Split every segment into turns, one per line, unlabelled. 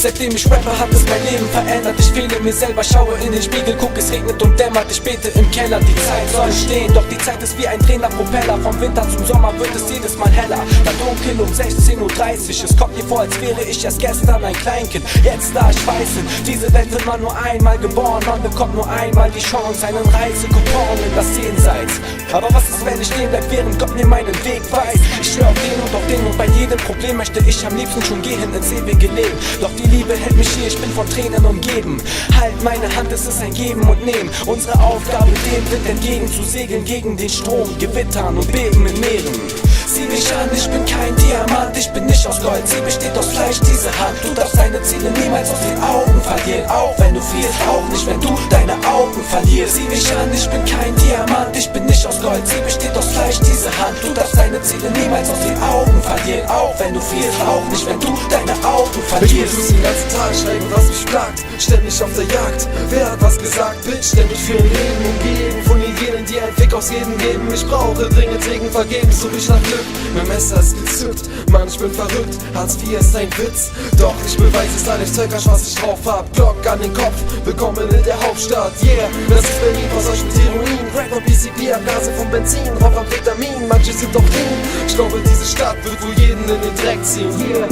Seitdem ich rappe, hat es mein Leben verändert. Ich fehle mir selber, schaue in den Spiegel, guck, es regnet und dämmert. Ich bete im Keller, die Zeit soll stehen, doch die Zeit ist wie ein drehender Propeller. Vom Winter zum Sommer wird es jedes Mal heller. Dann dunkel um 16:30 Uhr. Es kommt mir vor, als wäre ich erst gestern ein Kleinkind. Jetzt da ich weiß, in diese Welt wird man nur einmal geboren. Man bekommt nur einmal die Chance, einen Reisekupon in das Jenseits. Aber was ist, wenn ich stehen bleib, während Gott mir meinen Weg weiß? Ich schwör auf den und bei jedem Problem möchte ich am liebsten schon gehen ins ewige Leben. Doch die Liebe hält mich hier, ich bin von Tränen umgeben. Halt meine Hand, es ist ein Geben und Nehmen. Unsere Aufgabe, dem Wind entgegen zu segeln, gegen den Strom, Gewittern und Beben in Meeren. Sieh mich an, ich bin kein Diamant, ich bin nicht aus Gold, sie besteht aus Fleisch, diese Hand. Du darfst deine Ziele niemals aus den Augen verlieren, auch wenn du frierst, auch nicht, wenn du deine Augen verlierst. Sieh mich an, ich bin kein Diamant, ich bin nicht aus Gold, sie besteht aus Fleisch, diese Hand. Du darfst deine Ziele niemals aus den Augen verlieren, auch wenn du frierst, auch nicht, wenn du deine Augen verlierst.
Ich muss den ganzen Tag schreiben, was mich plagt, ständig auf der Jagd. Wer hat was gesagt, bin ständig für ein Leben umgeben von jenen, die einen Fick aus jedem geben. Ich brauche dringend Segen vergebens, such ich nach Glück. Mein Messer ist gezückt, Mann, ich bin verrückt. Hartz IV ist ein Witz, doch ich beweise es all ich Zöckersch, was ich drauf hab. Glock an den Kopf, willkommen in der Hauptstadt. Yeah, das ist Berlin, was euch mit Heroin. Crack und PCP, Abgase von Benzin, Rauch am Vitamin, manche sind doch clean. Ich glaube, diese Stadt wird wohl jeden in den Dreck ziehen. Yeah.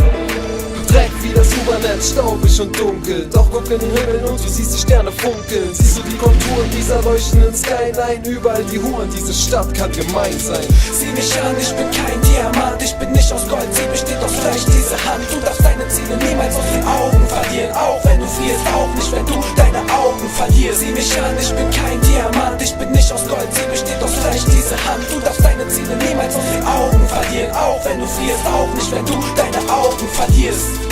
Dreck wie das U-Bahn-Netz, staubig und dunkel. Doch guck in den Himmel und du siehst die Sterne funkeln. Siehst du die Konturen dieser leuchtenden Skyline? Überall die Huren, diese Stadt kann gemein sein.
Sieh mich an, ich bin kein Diamant, ich bin nicht aus Gold, sie besteht aus Fleisch, diese Hand. Du darfst deine Ziele niemals aus den Augen verlieren, auch wenn du frierst, auch nicht, wenn du deine Augen verlierst. Sieh mich an, ich bin kein Diamant, ich bin nicht aus Gold, sie besteht aus Fleisch, diese Hand. Du darfst deine Ziele niemals aus den Augen verlieren, auch wenn du frierst, auch nicht, wenn du deine Augen verlierst.